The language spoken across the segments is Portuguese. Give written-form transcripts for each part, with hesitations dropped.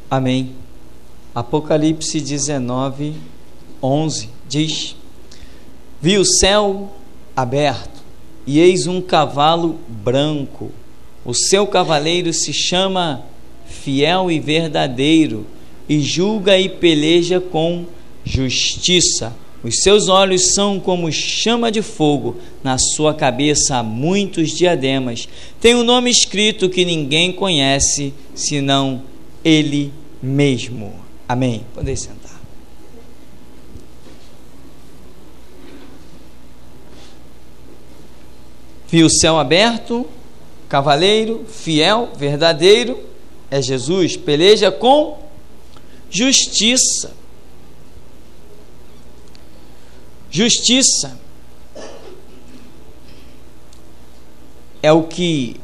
Amém. Apocalipse 19, 11 diz: vi o céu aberto, e eis um cavalo branco. O seu cavaleiro se chama Fiel e Verdadeiro, e julga e peleja com justiça. Os seus olhos são como chama de fogo, na sua cabeça há muitos diademas. Tem um nome escrito que ninguém conhece, senão ele mesmo. Amém. Podem sentar. Vi o céu aberto, cavaleiro, fiel, verdadeiro, é Jesus, peleja com justiça. Justiça é o que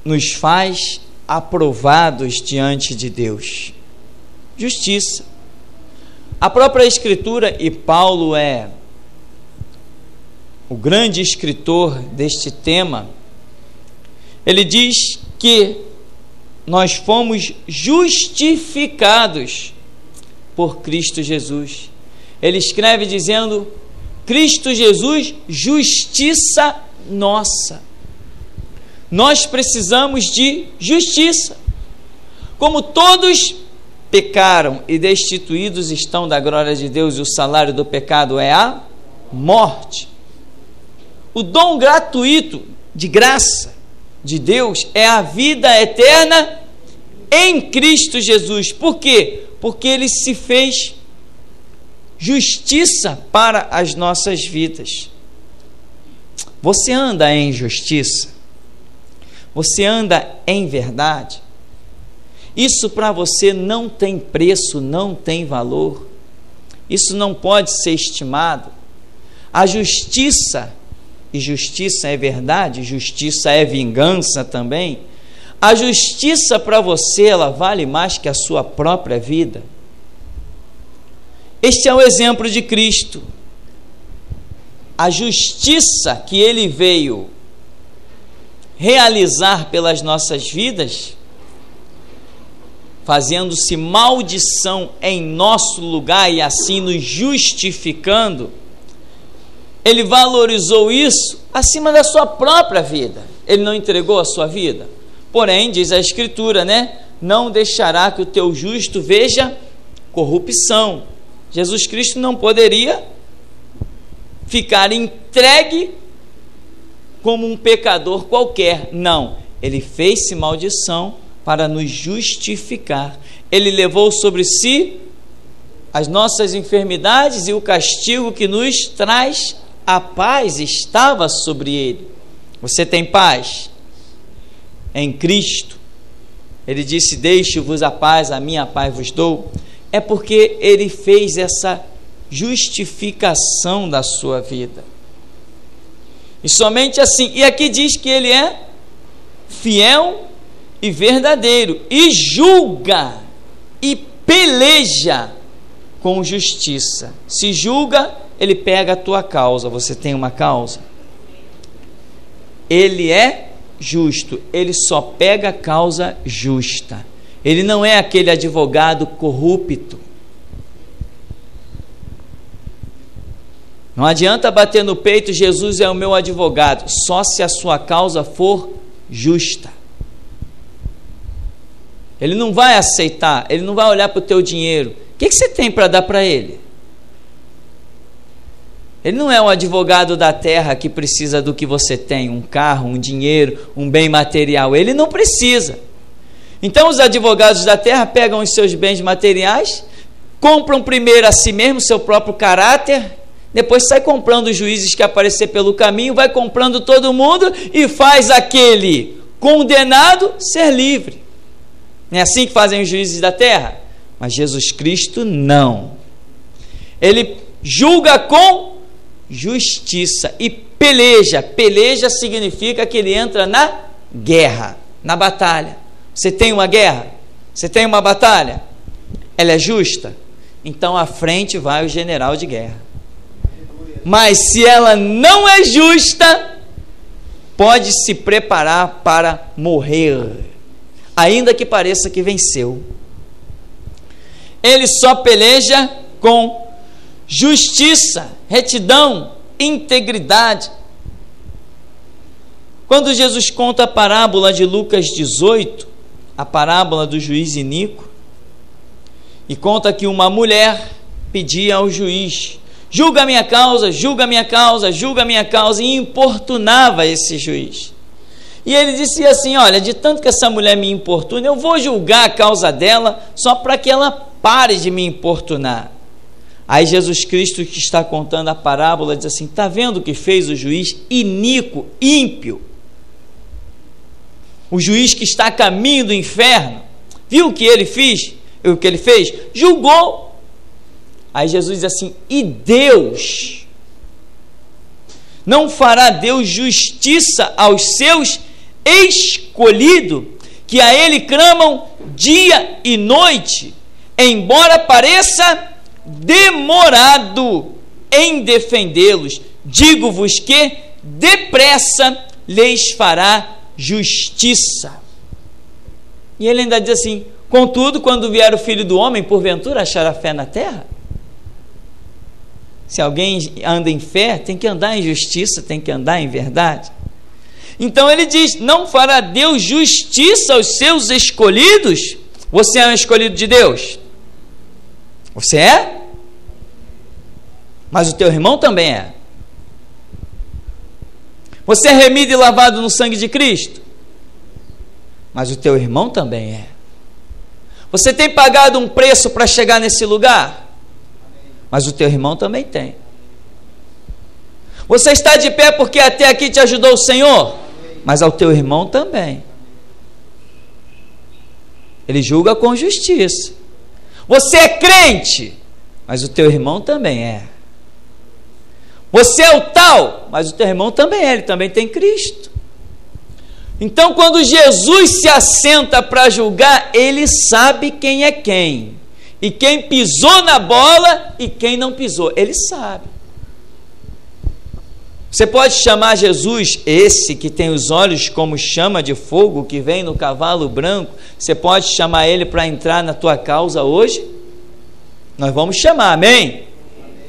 nos faz aprovados diante de Deus. Justiça. A própria Escritura, e Paulo é o grande escritor deste tema, ele diz que nós fomos justificados por Cristo Jesus. Ele escreve dizendo: Cristo Jesus, justiça nossa. Nós precisamos de justiça. Como todos pecaram e destituídos estão da glória de Deus, e o salário do pecado é a morte. O dom gratuito de graça de Deus é a vida eterna em Cristo Jesus. Por quê? Porque Ele se fez justiça para as nossas vidas. Você anda em justiça? Você anda em verdade? Isso para você não tem preço, não tem valor. Isso não pode ser estimado. A justiça, e justiça é verdade, justiça é vingança também. A justiça para você, ela vale mais que a sua própria vida. Este é o exemplo de Cristo. A justiça que Ele veio realizar pelas nossas vidas, fazendo-se maldição em nosso lugar e assim nos justificando, Ele valorizou isso acima da sua própria vida. Ele não entregou a sua vida. Porém, diz a Escritura, né? Não deixará que o teu justo veja corrupção. Jesus Cristo não poderia ficar entregue como um pecador qualquer. Não, Ele fez-se maldição para nos justificar. Ele levou sobre si as nossas enfermidades, e o castigo que nos traz a paz estava sobre Ele. Você tem paz em Cristo? Ele disse: deixe-vos a paz, a minha paz vos dou. É porque Ele fez essa justificação da sua vida. E somente assim. E aqui diz que Ele é fiel e verdadeiro, e julga e peleja com justiça. Se julga, Ele pega a tua causa. Você tem uma causa? Ele é justo, Ele só pega a causa justa. Ele não é aquele advogado corrupto. Não adianta bater no peito: Jesus é o meu advogado, só se a sua causa for justa. Ele não vai aceitar, Ele não vai olhar para o teu dinheiro. O que você tem para dar para Ele? Ele não é um advogado da terra que precisa do que você tem, um carro, um dinheiro, um bem material. Ele não precisa. Então os advogados da terra pegam os seus bens materiais, compram primeiro a si mesmo, seu próprio caráter, depois sai comprando os juízes que aparecer pelo caminho, vai comprando todo mundo e faz aquele condenado ser livre. Não é assim que fazem os juízes da terra? Mas Jesus Cristo não. Ele julga com justiça e peleja. Peleja significa que ele entra na guerra, na batalha. Você tem uma guerra? Você tem uma batalha? Ela é justa? Então à frente vai o general de guerra. Mas se ela não é justa, pode se preparar para morrer, ainda que pareça que venceu. ele só peleja com justiça, retidão, integridade. Quando Jesus conta a parábola de Lucas 18, a parábola do juiz iníquo, e conta que uma mulher pedia ao juiz: julga a minha causa, julga a minha causa, julga a minha causa, e importunava esse juiz. E ele disse assim: olha, de tanto que essa mulher me importuna, eu vou julgar a causa dela só para que ela pare de me importunar. Aí Jesus Cristo, que está contando a parábola, diz assim: está vendo o que fez o juiz iníquo, ímpio, o juiz que está a caminho do inferno? Viu o que ele fez? O que ele fez? Julgou. Aí Jesus diz assim: e Deus? Não fará Deus justiça aos seus escolhidos, que a ele clamam dia e noite, embora pareça demorado em defendê-los? Digo-vos que depressa lhes fará justiça. E ele ainda diz assim: contudo, quando vier o Filho do Homem, porventura achará fé na terra? Se alguém anda em fé, tem que andar em justiça, tem que andar em verdade. Então ele diz: não fará Deus justiça aos seus escolhidos? Você é um escolhido de Deus? Você é? Mas o teu irmão também é. Você é remido e lavado no sangue de Cristo? Mas o teu irmão também é. Você tem pagado um preço para chegar nesse lugar? Mas o teu irmão também tem. Você está de pé porque até aqui te ajudou o Senhor? Mas ao teu irmão também. Ele julga com justiça. Você é crente, mas o teu irmão também é. Você é o tal, mas o teu irmão também é, ele também tem Cristo. Então, quando Jesus se assenta para julgar, ele sabe quem é quem, e quem pisou na bola e quem não pisou, ele sabe. Você pode chamar Jesus, esse que tem os olhos como chama de fogo, que vem no cavalo branco, você pode chamar ele para entrar na tua causa hoje? Nós vamos chamar, amém?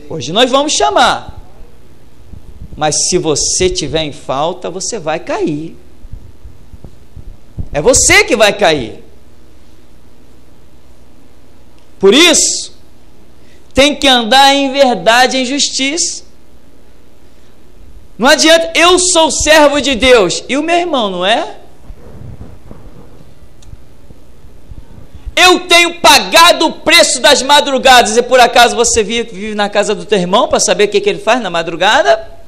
Hoje nós vamos chamar. Mas se você tiver em falta, você vai cair. É você que vai cair. Por isso, tem que andar em verdade e em justiça. Não adianta, eu sou servo de Deus, e o meu irmão não é? Eu tenho pagado o preço das madrugadas, e por acaso você vive na casa do teu irmão para saber o que ele faz na madrugada?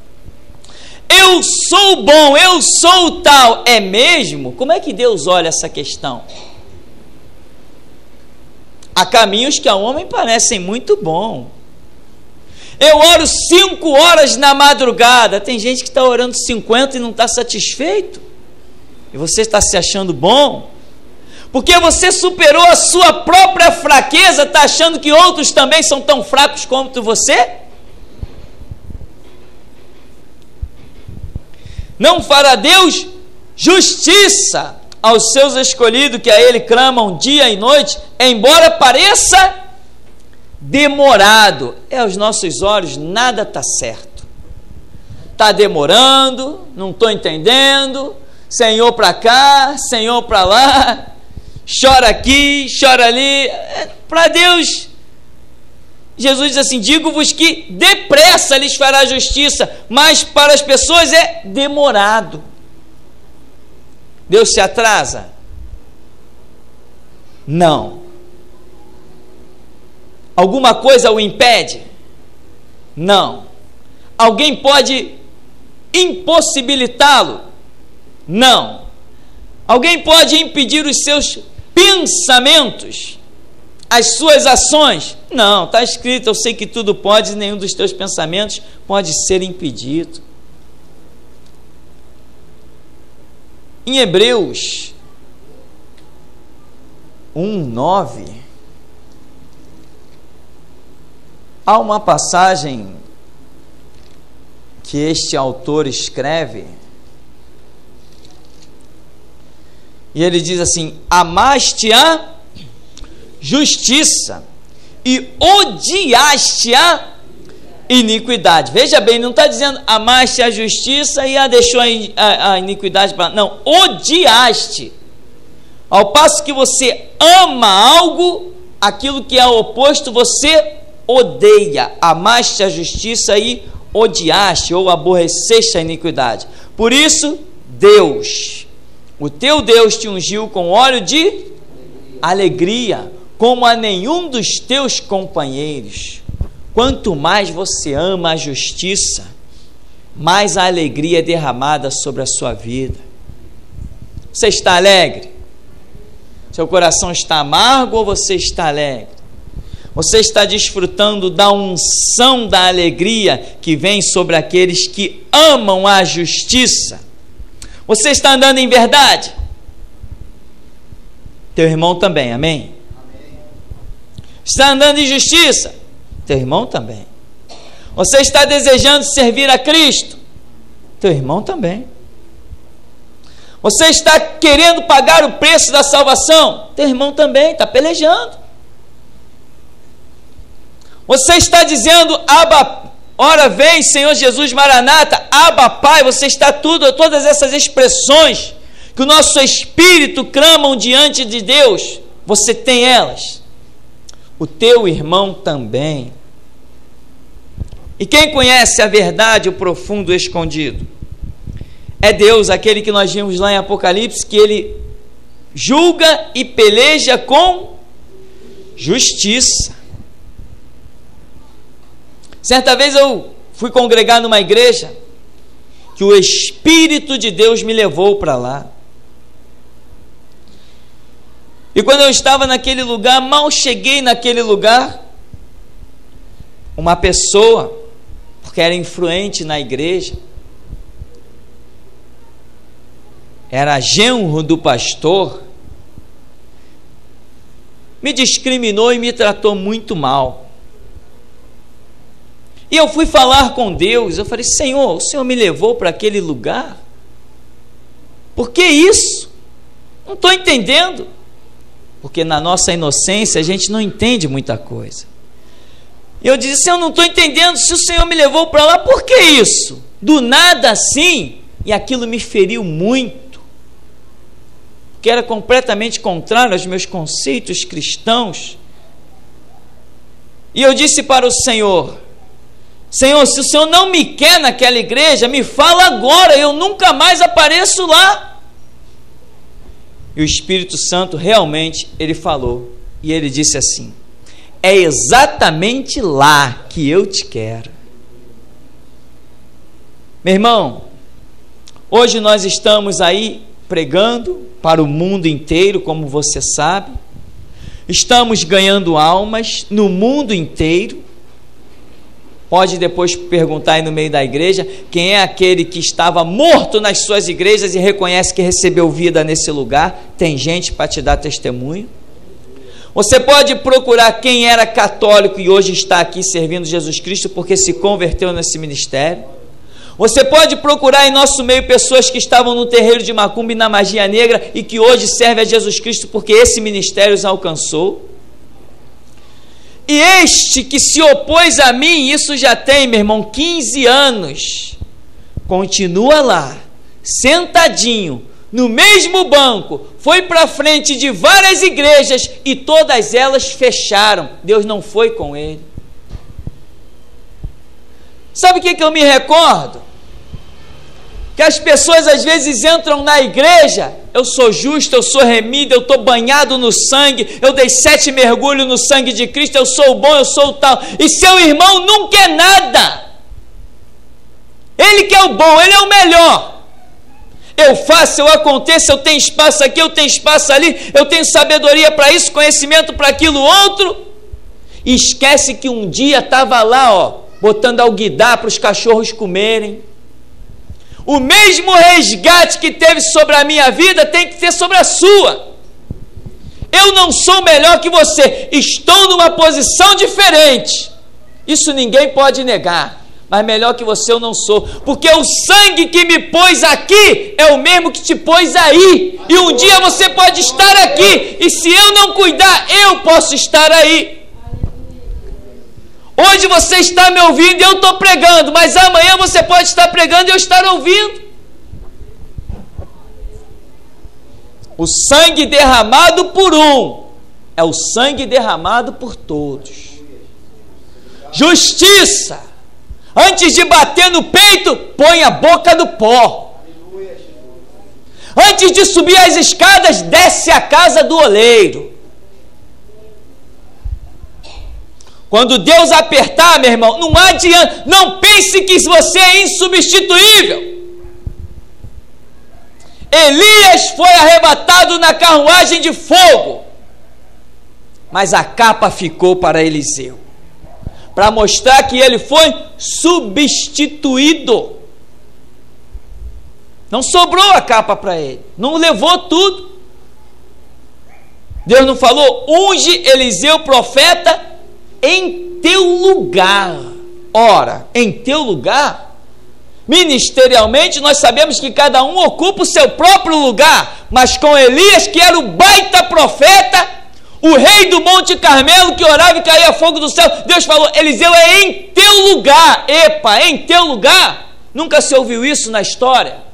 Eu sou bom, eu sou o tal, é mesmo? Como é que Deus olha essa questão? Há caminhos que ao homem parecem muito bons. Eu oro 5 horas na madrugada. Tem gente que está orando 50 e não está satisfeito. E você está se achando bom. Porque você superou a sua própria fraqueza, está achando que outros também são tão fracos quanto você? Não fará Deus justiça aos seus escolhidos, que a ele clamam dia e noite, embora pareça demorado. Aos nossos olhos nada está certo, está demorando, não estou entendendo, Senhor para cá, Senhor para lá, chora aqui, chora ali. Para Deus, Jesus diz assim: digo-vos que depressa lhes fará justiça, mas para as pessoas é demorado. Deus se atrasa? Não. Alguma coisa o impede? Não. Alguém pode impossibilitá-lo? Não. Alguém pode impedir os seus pensamentos, as suas ações? Não, está escrito: eu sei que tudo pode, e nenhum dos teus pensamentos pode ser impedido. Em Hebreus 1:9, há uma passagem que este autor escreve, e ele diz assim: amaste a justiça e odiaste a iniquidade. Veja bem, não está dizendo amaste a justiça e deixou a iniquidade para... Não, odiaste. Ao passo que você ama algo, aquilo que é oposto você odeia. Amaste a justiça e odiaste ou aborreceste a iniquidade. Por isso, Deus, o teu Deus, te ungiu com óleo de alegria, como a nenhum dos teus companheiros. Quanto mais você ama a justiça, mais a alegria é derramada sobre a sua vida. Você está alegre? Seu coração está amargo ou você está alegre? Você está desfrutando da unção da alegria que vem sobre aqueles que amam a justiça? Você está andando em verdade? Teu irmão também, amém? Está andando em justiça? Teu irmão também. Você está desejando servir a Cristo? Teu irmão também. Você está querendo pagar o preço da salvação? Teu irmão também está pelejando. Você está dizendo, Abba, ora vem, Senhor Jesus, Maranata, Abba, Pai. Você está todas essas expressões que o nosso espírito clamam diante de Deus, você tem elas. O teu irmão também. E quem conhece a verdade, o profundo escondido? É Deus, aquele que nós vimos lá em Apocalipse, que Ele julga e peleja com justiça. Certa vez eu fui congregar numa igreja que o Espírito de Deus me levou para lá. E quando eu estava naquele lugar, mal cheguei naquele lugar, uma pessoa, porque era influente na igreja, era genro do pastor, me discriminou e me tratou muito mal. E eu fui falar com Deus, eu falei, Senhor, o Senhor me levou para aquele lugar? Por que isso? Não estou entendendo. Porque na nossa inocência a gente não entende muita coisa. E eu disse, Senhor, não estou entendendo, se o Senhor me levou para lá, por que isso? Do nada assim, e aquilo me feriu muito, porque era completamente contrário aos meus conceitos cristãos. E eu disse para o Senhor, Senhor, se o Senhor não me quer naquela igreja, me fala agora, eu nunca mais apareço lá. E o Espírito Santo realmente, ele falou, e ele disse assim, é exatamente lá que eu te quero. Meu irmão, hoje nós estamos aí pregando para o mundo inteiro, como você sabe, estamos ganhando almas no mundo inteiro. Pode depois perguntar aí no meio da igreja, quem é aquele que estava morto nas suas igrejas e reconhece que recebeu vida nesse lugar? Tem gente para te dar testemunho. Você pode procurar quem era católico e hoje está aqui servindo Jesus Cristo porque se converteu nesse ministério. Você pode procurar em nosso meio pessoas que estavam no terreiro de macumba e na magia negra e que hoje servem a Jesus Cristo porque esse ministério os alcançou. E este que se opôs a mim, isso já tem, meu irmão, 15 anos, continua lá, sentadinho, no mesmo banco, foi para frente de várias igrejas e todas elas fecharam. Deus não foi com ele. Sabe o que eu me recordo? Que as pessoas às vezes entram na igreja, eu sou justo, eu sou remido, eu estou banhado no sangue, eu dei 7 mergulhos no sangue de Cristo, eu sou o bom, eu sou o tal, e seu irmão não quer nada. Ele que é o bom, ele é o melhor. Eu faço, eu aconteço, eu tenho espaço aqui, eu tenho espaço ali, eu tenho sabedoria para isso, conhecimento para aquilo outro, e esquece que um dia estava lá, ó, botando alguidar para os cachorros comerem. O mesmo resgate que teve sobre a minha vida tem que ter sobre a sua. Eu não sou melhor que você, estou numa posição diferente, isso ninguém pode negar, mas melhor que você eu não sou, porque o sangue que me pôs aqui é o mesmo que te pôs aí, e um dia você pode estar aqui, e se eu não cuidar, eu posso estar aí. Hoje você está me ouvindo e eu estou pregando, mas amanhã você pode estar pregando e eu estar ouvindo. O sangue derramado por um é o sangue derramado por todos. Justiça. Antes de bater no peito, põe a boca no pó. Antes de subir as escadas, desce a casa do oleiro. Quando Deus apertar, meu irmão, não adianta, não pense que você é insubstituível. Elias foi arrebatado na carruagem de fogo, mas a capa ficou para Eliseu, para mostrar que ele foi substituído. Não sobrou a capa para ele, não levou tudo. Deus não falou: unge Eliseu profeta em teu lugar. Ora, em teu lugar, ministerialmente nós sabemos que cada um ocupa o seu próprio lugar, mas com Elias, que era o baita profeta, o rei do Monte Carmelo, que orava e caía fogo do céu, Deus falou: Eliseu, é em teu lugar. Epa, é em teu lugar? Nunca se ouviu isso na história?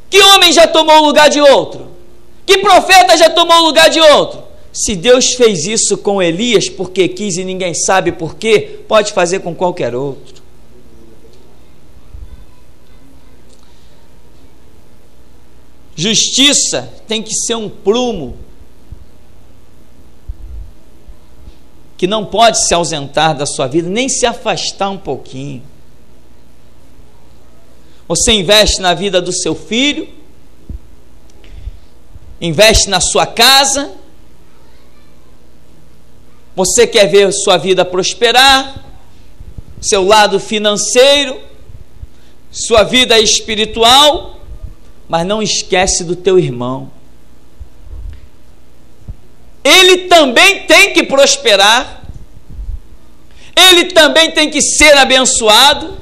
Que homem já tomou o lugar de outro? Que profeta já tomou o lugar de outro? Se Deus fez isso com Elias porque quis e ninguém sabe por quê, pode fazer com qualquer outro. Justiça tem que ser um prumo que não pode se ausentar da sua vida, nem se afastar um pouquinho. Você investe na vida do seu filho, investe na sua casa. Você quer ver sua vida prosperar, seu lado financeiro, sua vida espiritual, mas não esquece do teu irmão. Ele também tem que prosperar, ele também tem que ser abençoado,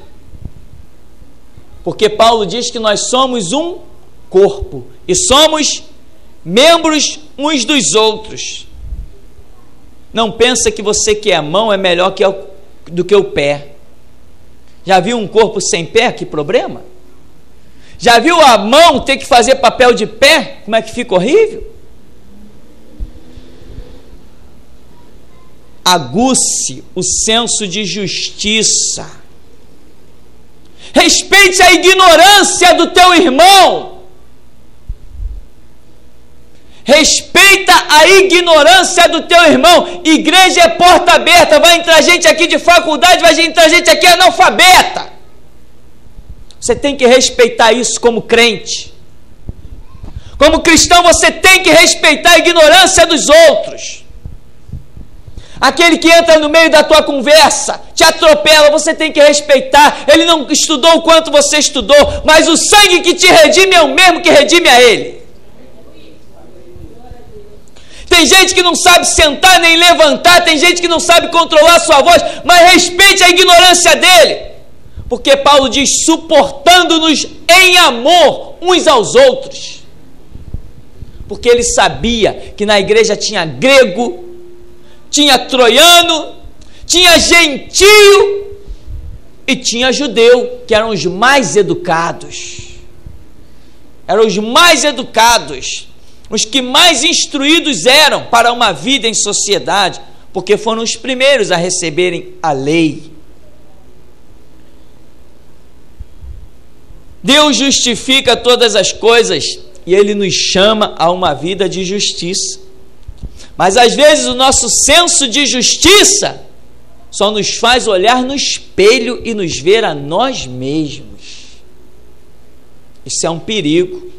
porque Paulo diz que nós somos um corpo e somos membros uns dos outros. Não pensa que você que é a mão é melhor do que o pé. Já viu um corpo sem pé? Que problema? Já viu a mão ter que fazer papel de pé? Como é que fica horrível? Aguce o senso de justiça. Respeite a ignorância do teu irmão. Respeita a ignorância do teu irmão. Igreja é porta aberta. Vai entrar gente aqui de faculdade, vai entrar gente aqui analfabeta. Você tem que respeitar isso como crente. Como cristão, você tem que respeitar a ignorância dos outros. Aquele que entra no meio da tua conversa, te atropela, você tem que respeitar. Ele não estudou o quanto você estudou, mas o sangue que te redime é o mesmo que redime a ele. Tem gente que não sabe sentar nem levantar, tem gente que não sabe controlar a sua voz, mas respeite a ignorância dele. Porque Paulo diz: suportando-nos em amor uns aos outros. Porque ele sabia que na igreja tinha grego, tinha troiano, tinha gentio e tinha judeu, que eram os mais educados. Eram os mais educados, os que mais instruídos eram para uma vida em sociedade, porque foram os primeiros a receberem a lei. Deus justifica todas as coisas e Ele nos chama a uma vida de justiça. Mas às vezes o nosso senso de justiça só nos faz olhar no espelho e nos ver a nós mesmos. Isso é um perigo.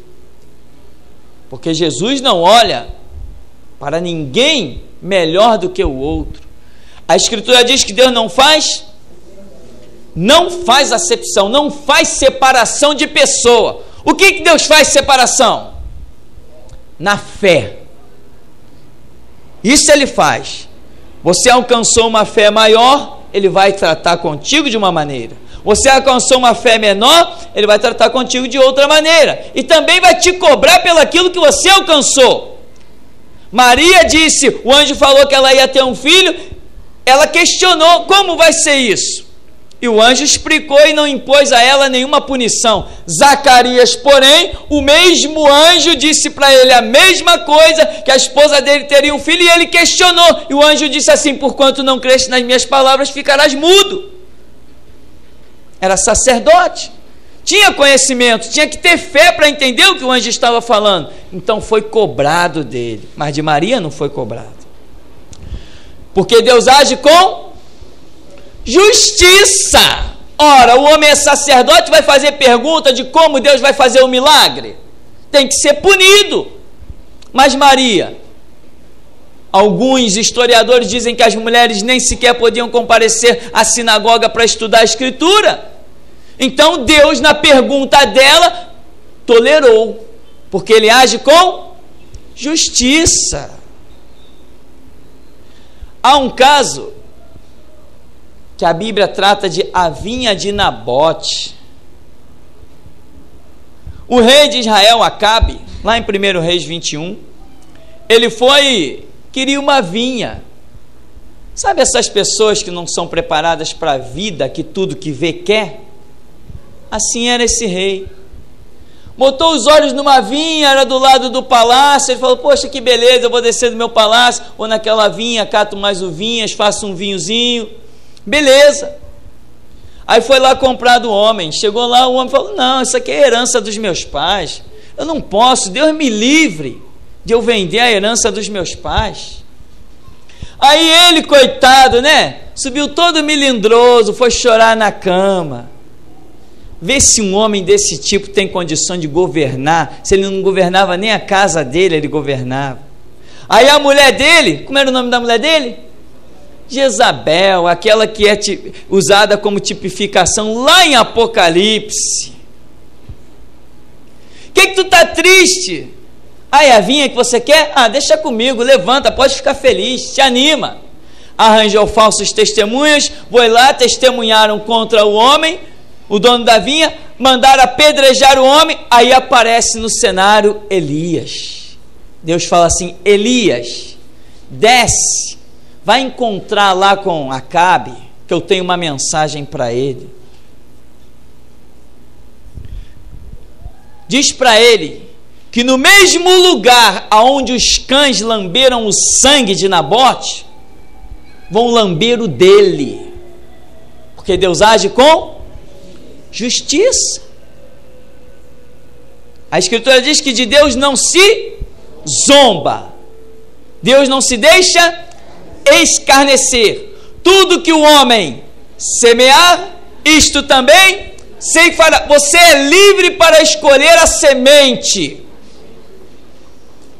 Porque Jesus não olha para ninguém melhor do que o outro. A Escritura diz que Deus não faz acepção, não faz separação de pessoa. O que Deus faz separação? Na fé. Isso Ele faz. Você alcançou uma fé maior, Ele vai tratar contigo de uma maneira. Você alcançou uma fé menor, Ele vai tratar contigo de outra maneira. E também vai te cobrar pelo aquilo que você alcançou. Maria disse, o anjo falou que ela ia ter um filho, ela questionou: como vai ser isso? E o anjo explicou e não impôs a ela nenhuma punição. Zacarias, porém, o mesmo anjo disse para ele a mesma coisa, que a esposa dele teria um filho, e ele questionou. E o anjo disse assim: porquanto não creste nas minhas palavras, ficarás mudo. Era sacerdote, tinha conhecimento, tinha que ter fé para entender o que o anjo estava falando. Então foi cobrado dele, mas de Maria não foi cobrado. Porque Deus age com justiça. Ora, o homem é sacerdote, vai fazer pergunta de como Deus vai fazer o milagre? Tem que ser punido. Mas Maria, alguns historiadores dizem que as mulheres nem sequer podiam comparecer à sinagoga para estudar a Escritura. Então Deus, na pergunta dela, tolerou, porque Ele age com justiça. Há um caso que a Bíblia trata de a vinha de Nabote. O rei de Israel, Acabe, lá em 1 Reis 21, ele queria uma vinha. Sabe essas pessoas que não são preparadas para a vida, que tudo que vê quer? Assim era esse rei. Botou os olhos numa vinha, era do lado do palácio. Ele falou: poxa, que beleza, eu vou descer do meu palácio, ou naquela vinha, cato mais uvinhas, faço um vinhozinho. Beleza. Aí foi lá comprar do homem. Chegou lá, o homem falou: não, isso aqui é herança dos meus pais. Eu não posso, Deus me livre de eu vender a herança dos meus pais. Aí ele, coitado, né? Subiu todo melindroso, foi chorar na cama. Vê se um homem desse tipo tem condição de governar. Se ele não governava nem a casa dele, ele governava. Aí a mulher dele, como era o nome da mulher dele? Jezabel, aquela que é usada como tipificação lá em Apocalipse. Que tu tá triste? Ah, é a vinha que você quer? Ah, deixa comigo, levanta, pode ficar feliz, te anima. Arranjou falsos testemunhas, foi lá, testemunharam contra o homem, o dono da vinha, mandaram apedrejar o homem. Aí aparece no cenário Elias. Deus fala assim: Elias, desce, vai encontrar lá com Acabe, que eu tenho uma mensagem para ele. Diz para ele que no mesmo lugar aonde os cães lamberam o sangue de Nabote, vão lamber o dele, porque Deus age com justiça. A Escritura diz que de Deus não se zomba, Deus não se deixa escarnecer. Tudo que o homem semear, isto também sei que fará. Você é livre para escolher a semente.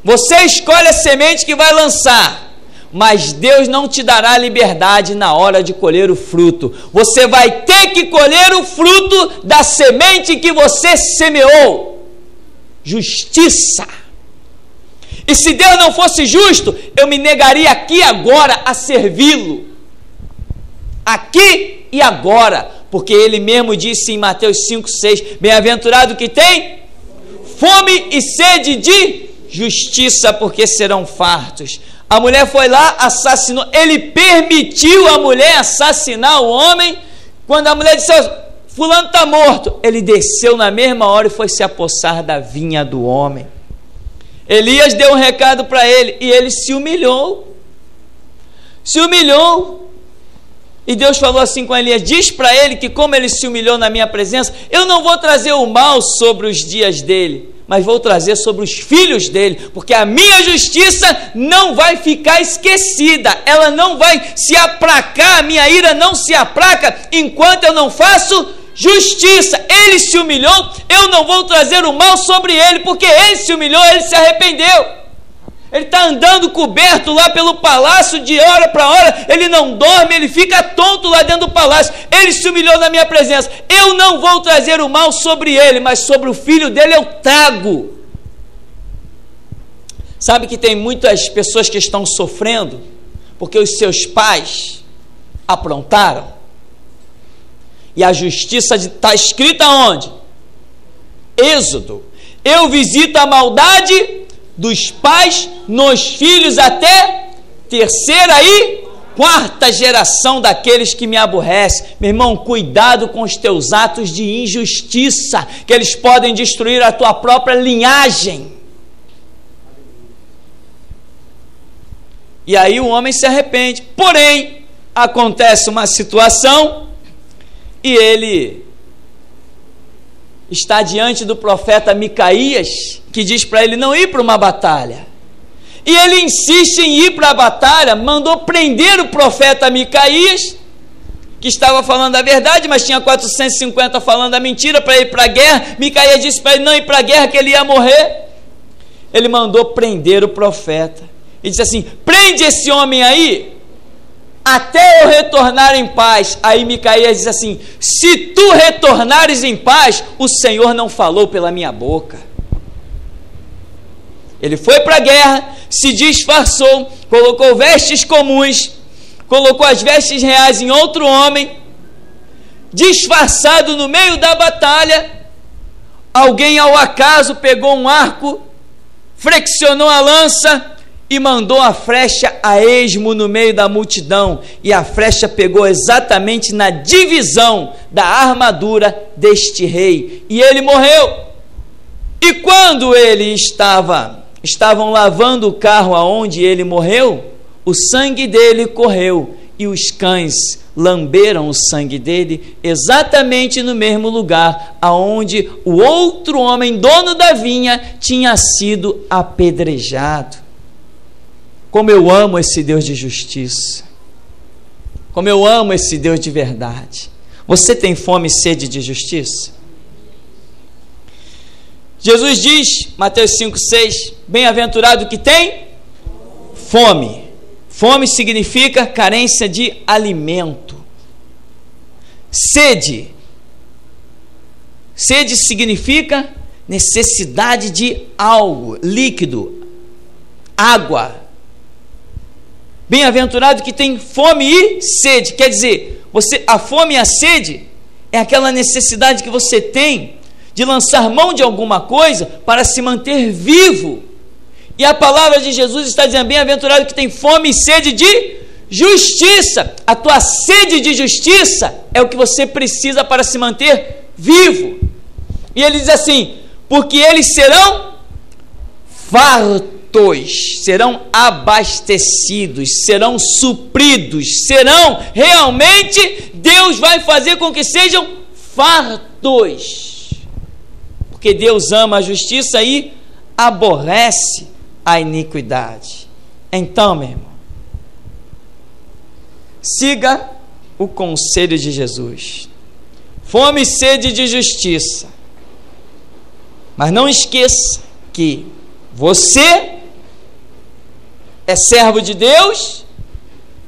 Você escolhe a semente que vai lançar, mas Deus não te dará liberdade na hora de colher o fruto. Você vai ter que colher o fruto da semente que você semeou. Justiça. E se Deus não fosse justo, eu me negaria aqui agora a servi-lo. Aqui e agora. Porque Ele mesmo disse em Mateus 5,6: bem-aventurado que tem fome e sede de justiça, porque serão fartos. A mulher foi lá, assassinou. Ele permitiu a mulher assassinar o homem. Quando a mulher disse: fulano está morto, ele desceu na mesma hora e foi se apossar da vinha do homem. Elias deu um recado para ele e ele se humilhou. Se humilhou. E Deus falou assim com Elias: diz para ele que como ele se humilhou na minha presença, eu não vou trazer o mal sobre os dias dele, mas vou trazer sobre os filhos dele, porque a minha justiça não vai ficar esquecida, ela não vai se aplacar, a minha ira não se aplaca enquanto eu não faço justiça. Ele se humilhou, eu não vou trazer o mal sobre ele, porque ele se humilhou, ele se arrependeu. Ele está andando coberto lá pelo palácio de hora para hora, ele não dorme, ele fica tonto lá dentro do palácio. Ele se humilhou na minha presença, eu não vou trazer o mal sobre ele, mas sobre o filho dele eu trago. Sabe que tem muitas pessoas que estão sofrendo porque os seus pais aprontaram? E a justiça está escrita onde? Êxodo: eu visito a maldade dos pais nos filhos até terceira e quarta geração daqueles que me aborrecem. Meu irmão, cuidado com os teus atos de injustiça, que eles podem destruir a tua própria linhagem. E aí o homem se arrepende. Porém, acontece uma situação e ele está diante do profeta Micaías, que diz para ele não ir para uma batalha. E ele insiste em ir para a batalha, mandou prender o profeta Micaías, que estava falando a verdade, mas tinha 450 falando a mentira para ir para a guerra. Micaías disse para ele não ir para a guerra, que ele ia morrer. Ele mandou prender o profeta. E disse assim: prende esse homem aí, até eu retornar em paz. Aí Micaías diz assim: se tu retornares em paz, o Senhor não falou pela minha boca. Ele foi para a guerra, se disfarçou, colocou vestes comuns, colocou as vestes reais em outro homem, disfarçado no meio da batalha. Alguém ao acaso pegou um arco, flexionou a lança e mandou a flecha a esmo no meio da multidão, e a flecha pegou exatamente na divisão da armadura deste rei, e ele morreu. E quando estavam lavando o carro aonde ele morreu, o sangue dele correu, e os cães lamberam o sangue dele exatamente no mesmo lugar aonde o outro homem, dono da vinha, tinha sido apedrejado. Como eu amo esse Deus de justiça, como eu amo esse Deus de verdade. Você tem fome e sede de justiça? Jesus diz, Mateus 5,6, bem-aventurado que tem fome. Fome significa carência de alimento. Sede. Sede significa necessidade de algo, líquido, água. Bem-aventurado que tem fome e sede. Quer dizer, a fome e a sede é aquela necessidade que você tem de lançar mão de alguma coisa para se manter vivo. E a palavra de Jesus está dizendo: bem-aventurado que tem fome e sede de justiça. A tua sede de justiça é o que você precisa para se manter vivo. E ele diz assim: porque eles serão fartos, serão abastecidos, serão supridos, serão realmente, Deus vai fazer com que sejam fartos, porque Deus ama a justiça e aborrece a iniquidade. Então, meu irmão, siga o conselho de Jesus: fome e sede de justiça. Mas não esqueça que você é servo de Deus,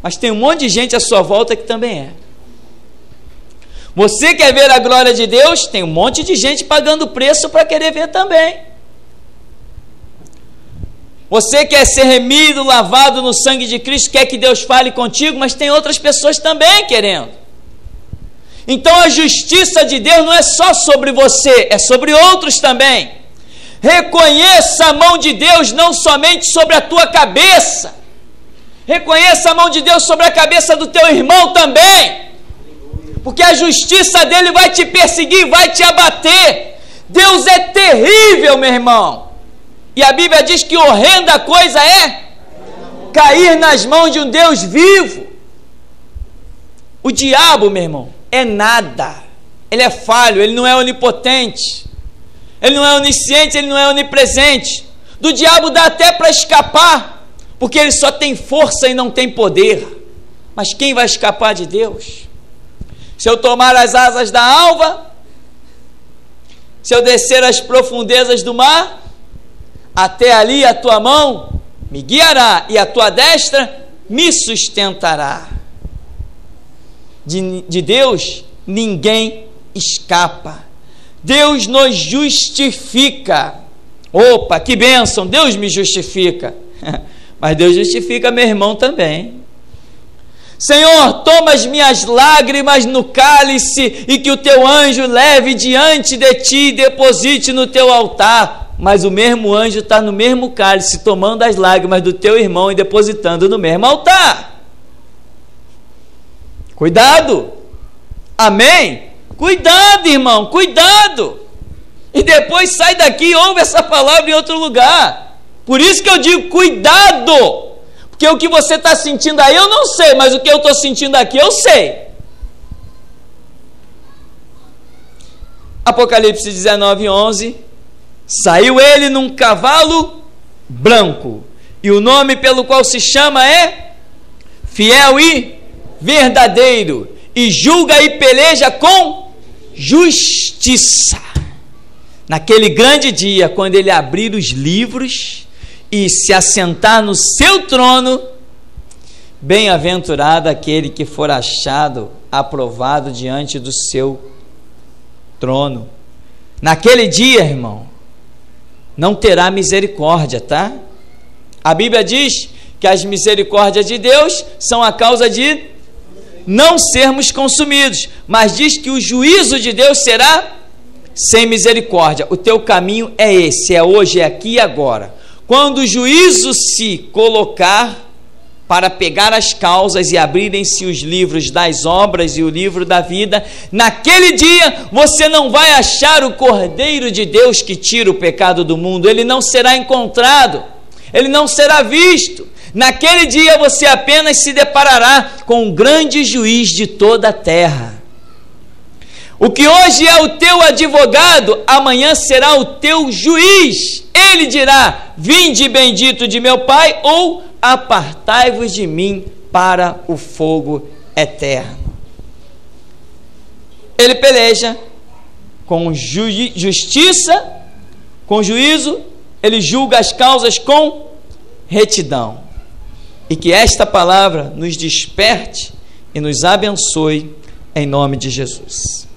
mas tem um monte de gente à sua volta que também é. Você quer ver a glória de Deus? Tem um monte de gente pagando preço para querer ver também. Você quer ser remido, lavado no sangue de Cristo, quer que Deus fale contigo, mas tem outras pessoas também querendo. Então a justiça de Deus não é só sobre você, é sobre outros também. Reconheça a mão de Deus não somente sobre a tua cabeça, reconheça a mão de Deus sobre a cabeça do teu irmão também, porque a justiça dele vai te perseguir, vai te abater. Deus é terrível, meu irmão, e a Bíblia diz que horrenda coisa é cair nas mãos de um Deus vivo. O diabo, meu irmão, é nada, ele é falho, ele não é onipotente, ele não é onisciente, ele não é onipresente. Do diabo dá até para escapar, porque ele só tem força e não tem poder. Mas quem vai escapar de Deus? Se eu tomar as asas da alva, se eu descer às profundezas do mar, até ali a tua mão me guiará e a tua destra me sustentará. De Deus ninguém escapa. Deus nos justifica. Opa, que bênção, Deus me justifica. Mas Deus justifica meu irmão também. Senhor, toma as minhas lágrimas no cálice e que o teu anjo leve diante de ti e deposite no teu altar. Mas o mesmo anjo está no mesmo cálice, tomando as lágrimas do teu irmão e depositando no mesmo altar. Cuidado! Amém? Cuidado, irmão, cuidado! E depois sai daqui e ouve essa palavra em outro lugar. Por isso que eu digo, cuidado! Porque o que você está sentindo aí eu não sei, mas o que eu estou sentindo aqui eu sei. Apocalipse 19:11. Saiu ele num cavalo branco, e o nome pelo qual se chama é Fiel e Verdadeiro, e julga e peleja com justiça. Naquele grande dia, quando ele abrir os livros e se assentar no seu trono, bem-aventurado aquele que for achado aprovado diante do seu trono. Naquele dia, irmão, não terá misericórdia, tá? A Bíblia diz que as misericórdias de Deus são a causa de não sermos consumidos, mas diz que o juízo de Deus será sem misericórdia. O teu caminho é esse, é hoje, é aqui e agora. Quando o juízo se colocar para pegar as causas e abrirem-se os livros das obras e o livro da vida, naquele dia você não vai achar o Cordeiro de Deus que tira o pecado do mundo. Ele não será encontrado, ele não será visto. Naquele dia você apenas se deparará com o grande juiz de toda a terra. O que hoje é o teu advogado, amanhã será o teu juiz. Ele dirá: vinde bendito de meu Pai, ou apartai-vos de mim para o fogo eterno. Ele peleja com justiça, com juízo, ele julga as causas com retidão. E que esta palavra nos desperte e nos abençoe em nome de Jesus.